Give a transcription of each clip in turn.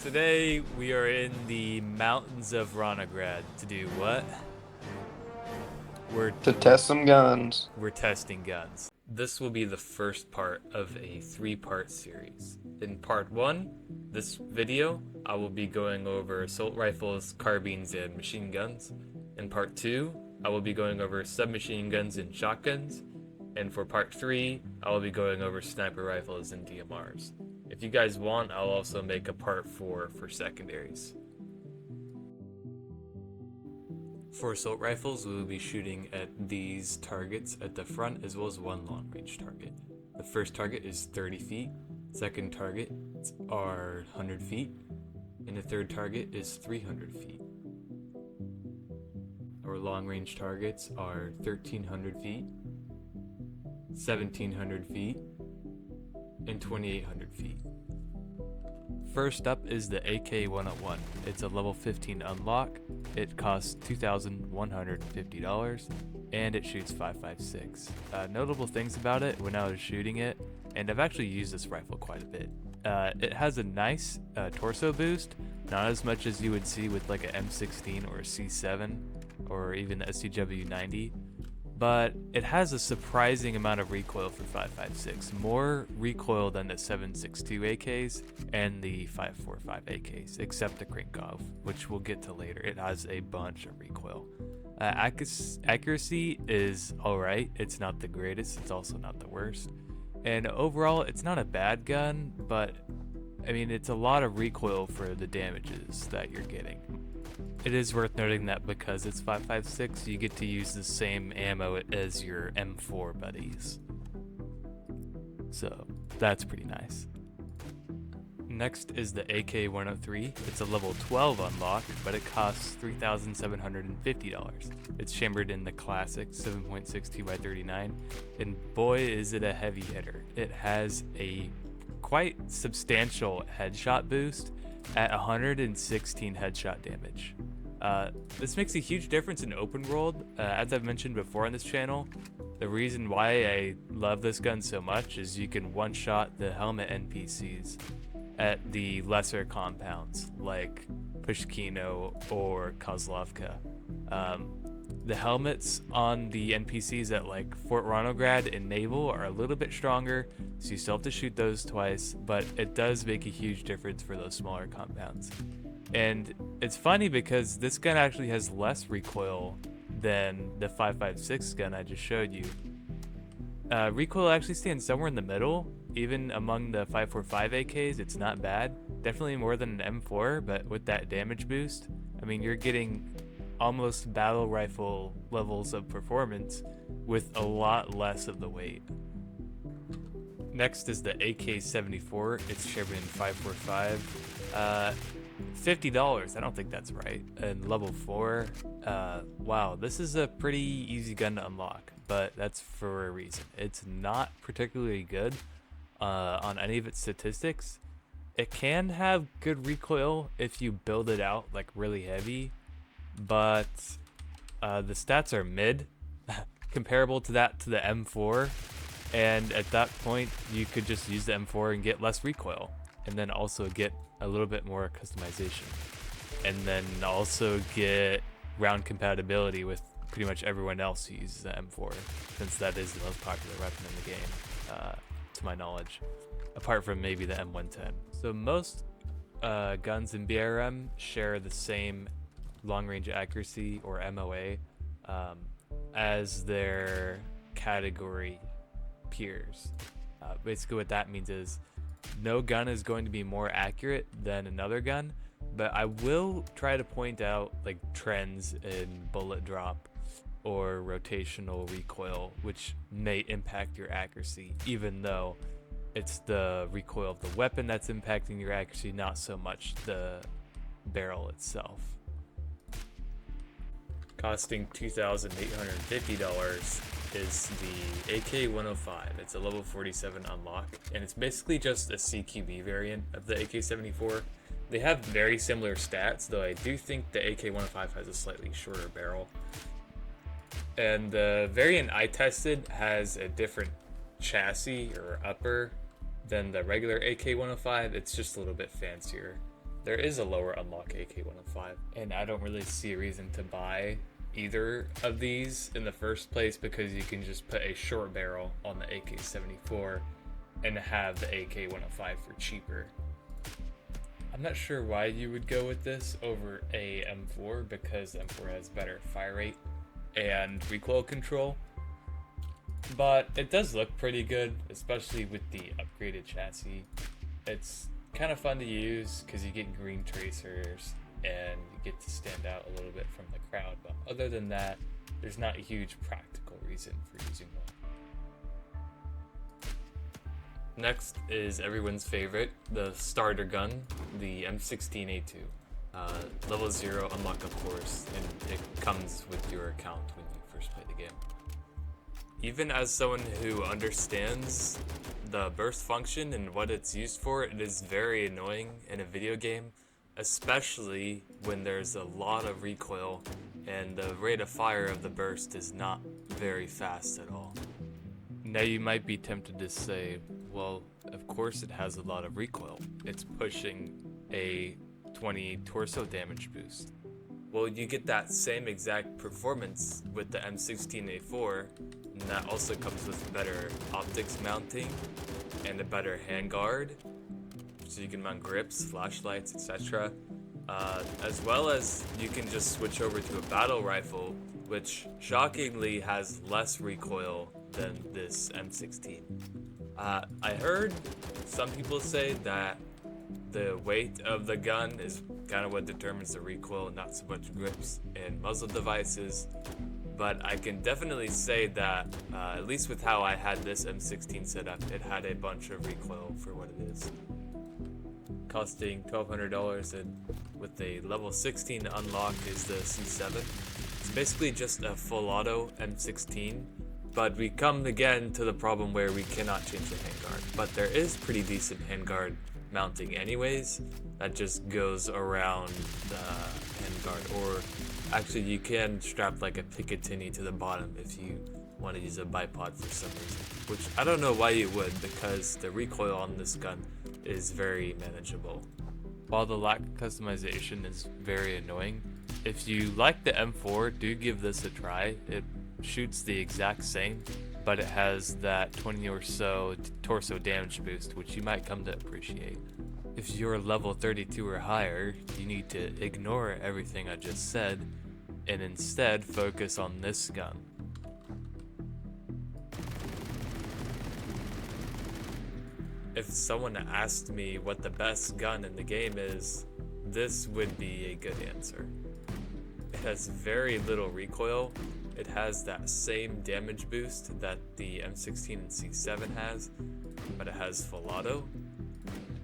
Today we are in the mountains of Ronograd to do what? To test some guns. We're testing guns. This will be the first part of a 3-part series. In part 1, this video, I will be going over assault rifles, carbines, and machine guns. In part 2, I will be going over submachine guns and shotguns. And for part 3, I will be going over sniper rifles and DMRs. If you guys want, I'll also make a part 4 for secondaries. For assault rifles, we will be shooting at these targets at the front as well as one long range target. The first target is 30 feet, second target are 100 feet, and the third target is 300 feet. Our long range targets are 1300 feet, 1700 feet, and 2800 feet. First up is the AK-101. It's a level 15 unlock. It costs $2,150 and it shoots 5.56. Notable things about it when I was shooting it, and I've actually used this rifle quite a bit. It has a nice torso boost, not as much as you would see with like a M16 or a C7 or even a STGW 90. But it has a surprising amount of recoil for 5.56, more recoil than the 7.62 AKs and the 5.45 AKs, except the Krinkov, which we'll get to later. It has a bunch of recoil. Accuracy is alright, it's not the greatest, it's also not the worst. And overall, it's not a bad gun, but I mean, it's a lot of recoil for the damages that you're getting. It is worth noting that because it's 5.56, you get to use the same ammo as your M4 buddies. So that's pretty nice. Next is the AK-103. It's a level 12 unlock, but it costs $3,750. It's chambered in the classic 7.62x39, and boy is it a heavy hitter. It has a quite substantial headshot boost at 116 headshot damage. This makes a huge difference in open world. As I've mentioned before on this channel, the reason why I love this gun so much is you can one-shot the helmet NPCs at the lesser compounds like Pushkino or Kozlovka. The helmets on the NPCs at like Fort Ronograd and Naval are a little bit stronger, so you still have to shoot those twice, but it does make a huge difference for those smaller compounds. And it's funny because this gun actually has less recoil than the 5.56 gun I just showed you. Recoil actually stands somewhere in the middle. Even among the 5.45 AKs, it's not bad. Definitely more than an M4, but with that damage boost, I mean, you're getting almost battle rifle levels of performance with a lot less of the weight. Next is the AK-74. It's chambered in 5.45. $50. I don't think that's right. And level 4. Wow, this is a pretty easy gun to unlock, but that's for a reason. It's not particularly good on any of its statistics. It can have good recoil if you build it out like really heavy, but the stats are mid, comparable to the M4, and at that point you could just use the M4 and get less recoil, and then also get a little bit more customization, and then also get round compatibility with pretty much everyone else who uses the M4, since that is the most popular weapon in the game, to my knowledge, apart from maybe the M110. So most guns in BRM share the same long-range accuracy, or MOA, as their category peers. Basically what that means is no gun is going to be more accurate than another gun, but I will try to point out like trends in bullet drop or rotational recoil, which may impact your accuracy, even though it's the recoil of the weapon that's impacting your accuracy, not so much the barrel itself. Costing $2,850 is the AK-105. It's a level 47 unlock, and it's basically just a CQB variant of the AK-74. They have very similar stats, though I do think the AK-105 has a slightly shorter barrel. And the variant I tested has a different chassis or upper than the regular AK-105. It's just a little bit fancier. There is a lower unlock AK-105, and I don't really see a reason to buy either of these in the first place, because you can just put a short barrel on the AK-74 and have the AK-105 for cheaper. I'm not sure why you would go with this over a M4, because M4 has better fire rate and recoil control, but it does look pretty good, especially with the upgraded chassis. It's kind of fun to use because you get green tracers and you get to stand out a little bit from the crowd, but other than that, there's not a huge practical reason for using one. Next is everyone's favorite, the starter gun, the M16A2. Level 0 unlock, of course, and it comes with your account when you first play the game. Even as someone who understands the burst function and what it's used for, it is very annoying in a video game, especially when there's a lot of recoil and the rate of fire of the burst is not very fast at all. Now you might be tempted to say, well, of course it has a lot of recoil. It's pushing a 20 torso damage boost. Well, you get that same exact performance with the M16A4, and that also comes with better optics mounting and a better handguard, so you can mount grips, flashlights, etc. As well as you can just switch over to a battle rifle, which shockingly has less recoil than this M16. I heard some people say that the weight of the gun is kind of what determines the recoil, not so much grips and muzzle devices, but I can definitely say that, at least with how I had this M16 set up, it had a bunch of recoil for what it is. Costing $1,200 and with a level 16 unlock is the C7. It's basically just a full auto M16, but we come again to the problem where we cannot change the handguard, but there is pretty decent handguard mounting anyways that just goes around the handguard, or actually you can strap like a Picatinny to the bottom if you want to use a bipod for some reason, which I don't know why you would, because the recoil on this gun is very manageable. While the lack of customization is very annoying, if you like the M4, do give this a try. It shoots the exact same, but it has that 20 or so torso damage boost, which you might come to appreciate. If you're level 32 or higher, you need to ignore everything I just said and instead focus on this gun. If someone asked me what the best gun in the game is, this would be a good answer. It has very little recoil. It has that same damage boost that the M16 and C7 has, but it has full auto.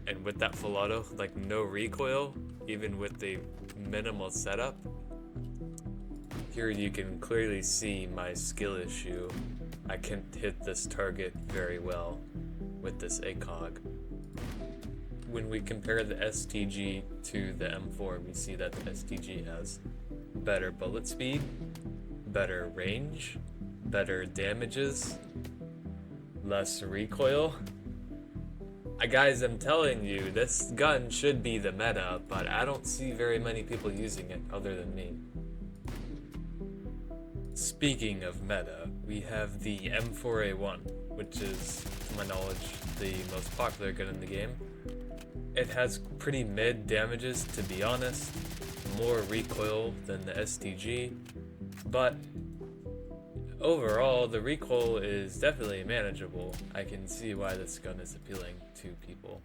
And with that full auto, like no recoil, even with the minimal setup. Here you can clearly see my skill issue. I can hit this target very well with this ACOG. When we compare the STG to the M4, we see that the STG has better bullet speed, better range, better damages, less recoil. Guys, I'm telling you, this gun should be the meta, but I don't see very many people using it other than me. Speaking of meta, we have the M4A1, which is, to my knowledge, the most popular gun in the game. It has pretty mid damages, to be honest, more recoil than the STG, but overall, the recoil is definitely manageable. I can see why this gun is appealing to people,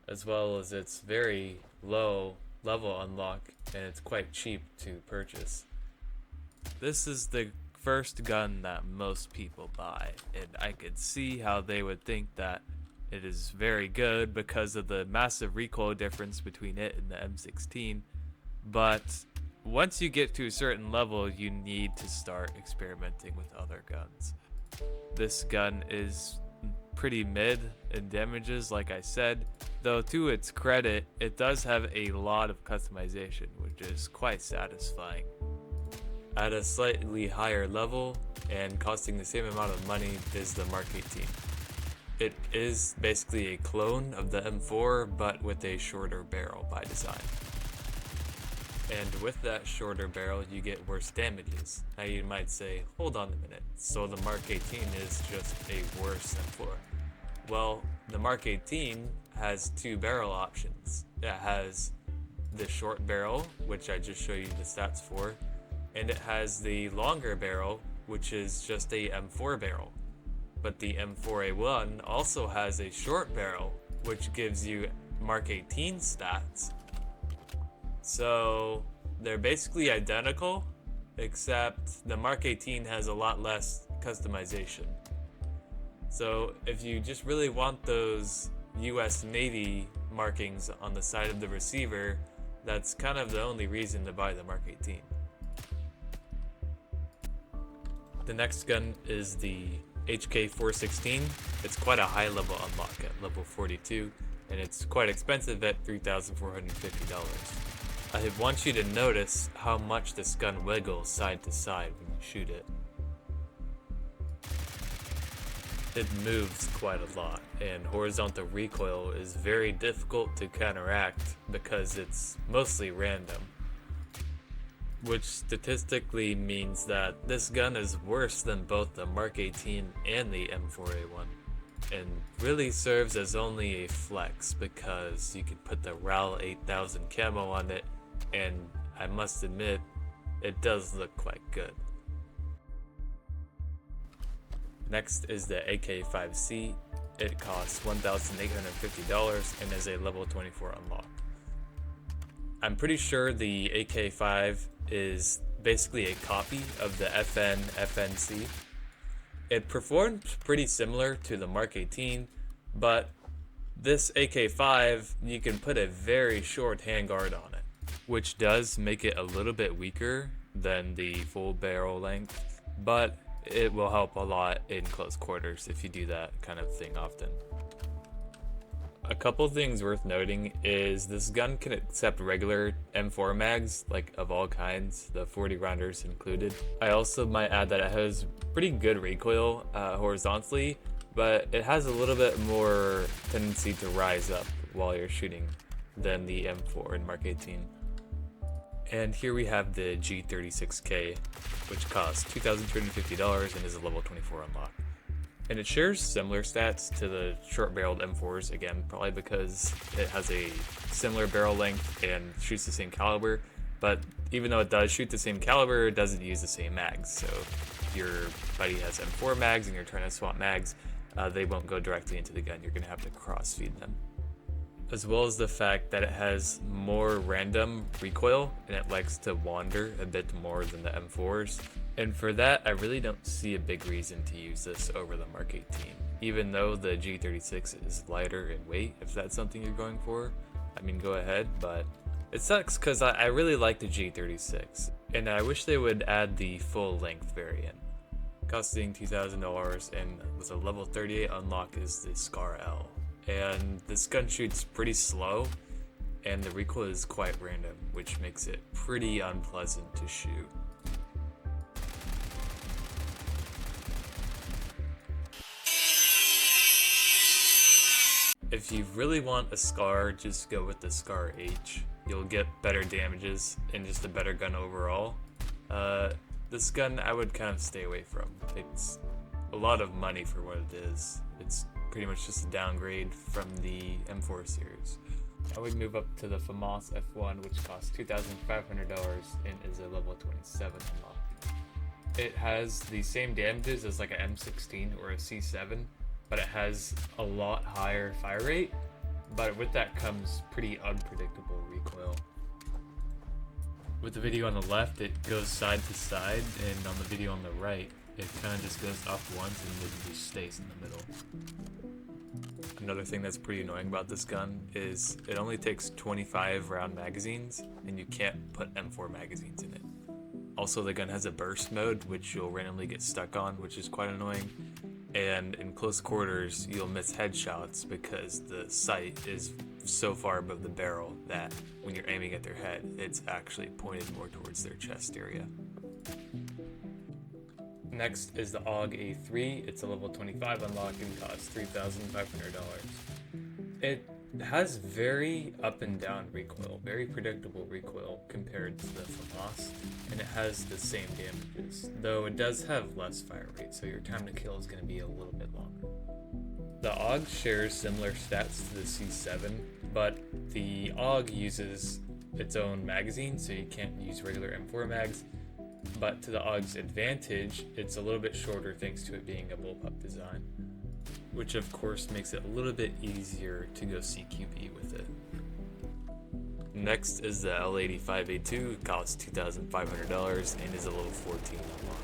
as well as it's very low level unlock and it's quite cheap to purchase. This is the first gun that most people buy, and I could see how they would think that it is very good because of the massive recoil difference between it and the M16, but once you get to a certain level, you need to start experimenting with other guns. This gun is pretty mid in damages, like I said, though to its credit, it does have a lot of customization, which is quite satisfying. At a slightly higher level, and costing the same amount of money, is the Mark 18. It is basically a clone of the M4, but with a shorter barrel by design. And with that shorter barrel, you get worse damages. Now you might say, hold on a minute, so the Mark 18 is just a worse M4. Well, the Mark 18 has two barrel options. It has the short barrel, which I just showed you the stats for, and it has the longer barrel, which is just a M4 barrel. But the M4A1 also has a short barrel, which gives you Mark 18 stats. So they're basically identical, except the Mark 18 has a lot less customization. So if you just really want those US Navy markings on the side of the receiver, that's kind of the only reason to buy the Mark 18. The next gun is the HK416. It's quite a high level unlock at level 42, and it's quite expensive at $3,450. I want you to notice how much this gun wiggles side to side when you shoot it. It moves quite a lot, and horizontal recoil is very difficult to counteract because it's mostly random, which statistically means that this gun is worse than both the Mark 18 and the M4A1, and really serves as only a flex because you can put the RAL 8000 camo on it, and I must admit, it does look quite good. Next is the AK-5C. It costs $1,850 and is a level 24 unlock. I'm pretty sure the AK-5 is basically a copy of the FNC. It performed pretty similar to the Mark 18, but this AK-5, you can put a very short handguard on it, which does make it a little bit weaker than the full barrel length, but it will help a lot in close quarters if you do that kind of thing often. A couple things worth noting is this gun can accept regular M4 mags, like of all kinds, the 40 rounders included. I also might add that it has pretty good recoil horizontally, but it has a little bit more tendency to rise up while you're shooting than the M4 and Mark 18. And here we have the G36K, which costs $2,250 and is a level 24 unlock. And it shares similar stats to the short-barreled M4s, again, probably because it has a similar barrel length and shoots the same caliber, but even though it does shoot the same caliber, it doesn't use the same mags. So if your buddy has M4 mags and you're trying to swap mags, they won't go directly into the gun. You're going to have to cross-feed them. As well as the fact that it has more random recoil and it likes to wander a bit more than the M4s. And for that, I really don't see a big reason to use this over the Mark 18, even though the G36 is lighter in weight. If that's something you're going for, I mean, go ahead, but it sucks because I really like the G36, and I wish they would add the full length variant. Costing $2,000 and with a level 38 unlock is the Scar L. And this gun shoots pretty slow, and the recoil is quite random, which makes it pretty unpleasant to shoot. If you really want a Scar, just go with the Scar H. You'll get better damages and just a better gun overall. This gun I would kind of stay away from. It's a lot of money for what it is. It's pretty much just a downgrade from the M4 series. I would move up to the FAMAS F1, which costs $2,500 and is a level 27 unlock. It has the same damages as like an M16 or a C7, but it has a lot higher fire rate, but with that comes pretty unpredictable recoil. With the video on the left, it goes side to side, and on the video on the right, it kind of just goes up once and then just stays in the middle. Another thing that's pretty annoying about this gun is it only takes 25 round magazines, and you can't put M4 magazines in it. Also, the gun has a burst mode, which you'll randomly get stuck on, which is quite annoying. And in close quarters, you'll miss headshots because the sight is so far above the barrel that when you're aiming at their head, it's actually pointed more towards their chest area. Next is the AUG A3. It's a level 25 unlock and costs $3,500. It has very up and down recoil, very predictable recoil compared to the FAMAS, and it has the same damages, though it does have less fire rate, so your time to kill is going to be a little bit longer. The AUG shares similar stats to the C7, but the AUG uses its own magazine, so you can't use regular M4 mags. But to the AUG's advantage, it's a little bit shorter thanks to it being a bullpup design, which of course makes it a little bit easier to go CQB with it. Next is the L85A2. It costs $2,500 and is a level 14 unlock.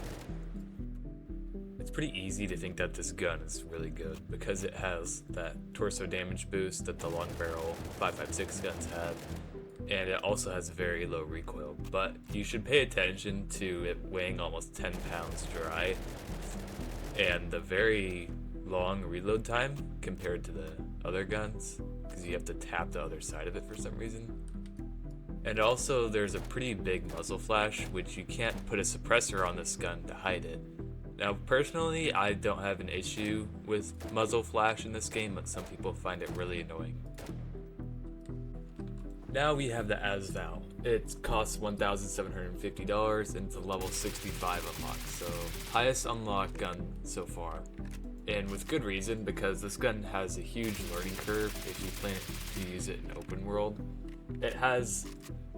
It's pretty easy to think that this gun is really good because it has that torso damage boost that the long barrel 5.56 guns have, and it also has very low recoil, but you should pay attention to it weighing almost 10 pounds dry and the very long reload time compared to the other guns because you have to tap the other side of it for some reason. And also there's a pretty big muzzle flash, which you can't put a suppressor on this gun to hide it. Now personally, I don't have an issue with muzzle flash in this game, but some people find it really annoying. Now we have the ASVAL. It costs $1,750 and it's a level 65 unlock, so highest unlock gun so far. And with good reason, because this gun has a huge learning curve if you plan to use it in open world. It has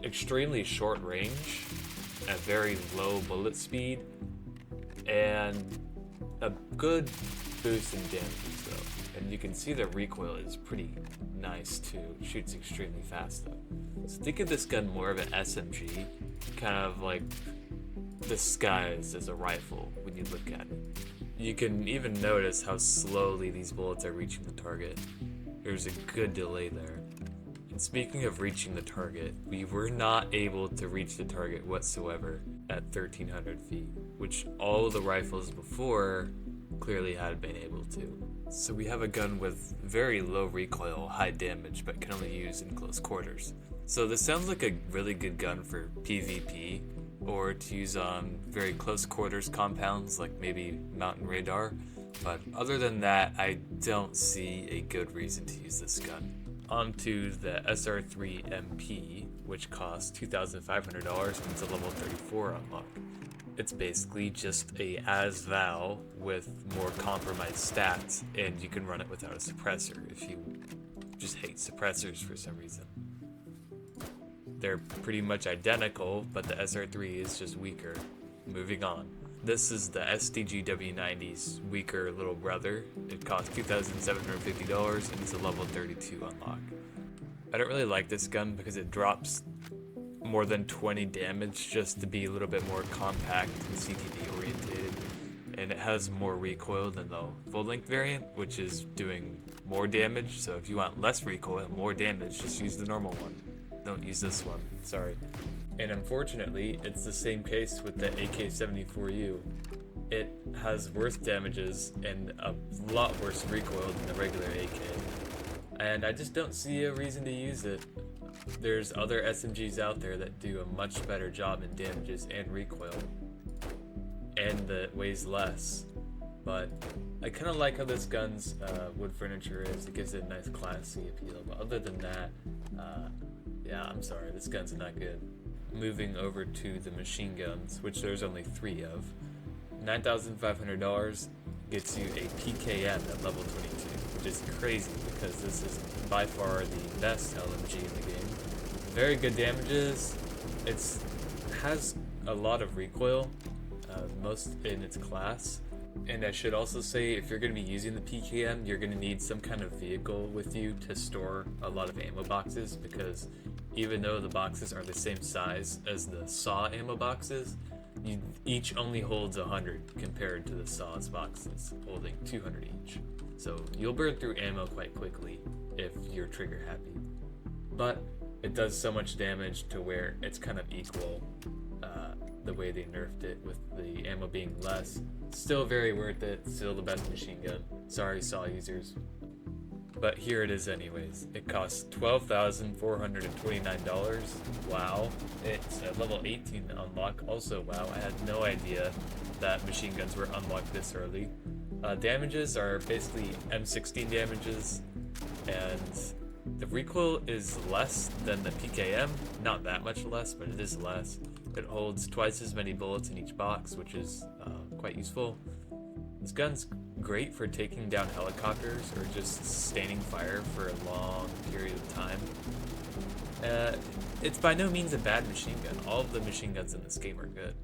extremely short range, a very low bullet speed, and a good boost in damages though. And you can see the recoil is pretty nice too. It shoots extremely fast though. So think of this gun more of an SMG, kind of like disguised as a rifle when you look at it. You can even notice how slowly these bullets are reaching the target. There's a good delay there. And speaking of reaching the target, we were not able to reach the target whatsoever at 1,300 feet, which all the rifles before clearly had been able to. So we have a gun with very low recoil, high damage, but can only use in close quarters. So this sounds like a really good gun for PvP, or to use on very close quarters compounds like maybe mountain radar, but other than that, I don't see a good reason to use this gun. On to the SR3 MP, which costs $2,500 and it's a level 34 unlock. It's basically just a ASVAL with more compromised stats, and you can run it without a suppressor if you just hate suppressors for some reason. They're pretty much identical, but the SR3 is just weaker. Moving on. This is the STGW 90's weaker little brother. It costs $2,750 and it's a level 32 unlock. I don't really like this gun because it drops more than 20 damage just to be a little bit more compact and CTB orientated, and it has more recoil than the full length variant, which is doing more damage. So if you want less recoil, more damage, just use the normal one. Don't use this one, sorry. And unfortunately, it's the same case with the AK-74U. It has worse damages and a lot worse recoil than the regular AK. And I just don't see a reason to use it. There's other SMGs out there that do a much better job in damages and recoil, and that weighs less. But I kind of like how this gun's wood furniture is. It gives it a nice classy appeal. But other than that, yeah, I'm sorry, this gun's not good. Moving over to the machine guns, which there's only 3 of. $9,500 gets you a PKM at level 22, which is crazy because this is by far the best LMG in the game. Very good damages. It has a lot of recoil, most in its class, And I should also say, if you're going to be using the PKM, you're going to need some kind of vehicle with you to store a lot of ammo boxes, because even though the boxes are the same size as the SAW ammo boxes, each only holds 100 compared to the SAW's boxes holding 200 each. So you'll burn through ammo quite quickly if you're trigger happy. But it does so much damage to where it's kind of equal the way they nerfed it, with the ammo being less. Still very worth it, still the best machine gun. Sorry, SAW users. But here it is anyways. It costs $12,429. Wow. It's a level 18 unlock. Also, wow, I had no idea that machine guns were unlocked this early. Damages are basically M16 damages, and the recoil is less than the PKM. Not that much less, but it is less. It holds twice as many bullets in each box, which is quite useful. This gun's great for taking down helicopters or just sustaining fire for a long period of time. It's by no means a bad machine gun. All of the machine guns in this game are good.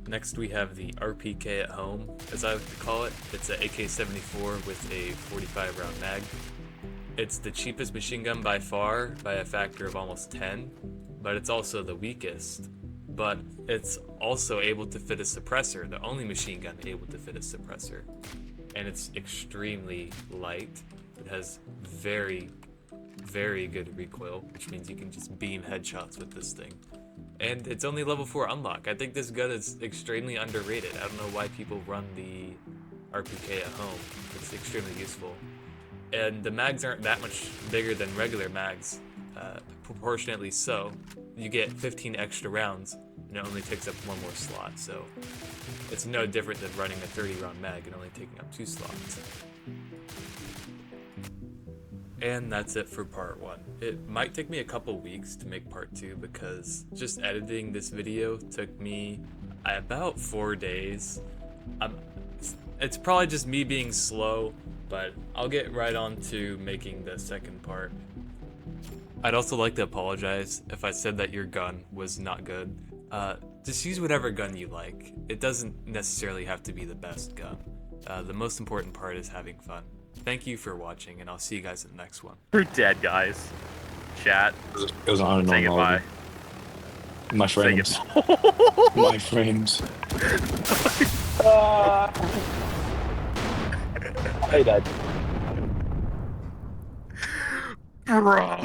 Next we have the RPK at home, as I like to call it. It's an AK-74 with a 45 round mag. It's the cheapest machine gun by far, by a factor of almost 10, but it's also the weakest. But it's also able to fit a suppressor, the only machine gun able to fit a suppressor. And it's extremely light. It has very, very good recoil, which means you can just beam headshots with this thing. And it's only level 4 unlock. I think this gun is extremely underrated. I don't know why people run the RPK at home. It's extremely useful. And the mags aren't that much bigger than regular mags, proportionately so. You get 15 extra rounds, and it only takes up 1 more slot, so it's no different than running a 30 round mag and only taking up 2 slots. And that's it for part 1. It might take me a couple weeks to make part 2, because just editing this video took me about 4 days. It's probably just me being slow, but I'll get right on to making the second part. I'd also like to apologize if I said that your gun was not good. Just use whatever gun you like. It doesn't necessarily have to be the best gun. The most important part is having fun. Thank you for watching, and I'll see you guys in the next one. We're dead, guys. Chat. It was an honor. Say goodbye. My frames. My frames. Hey, Dad. Bro.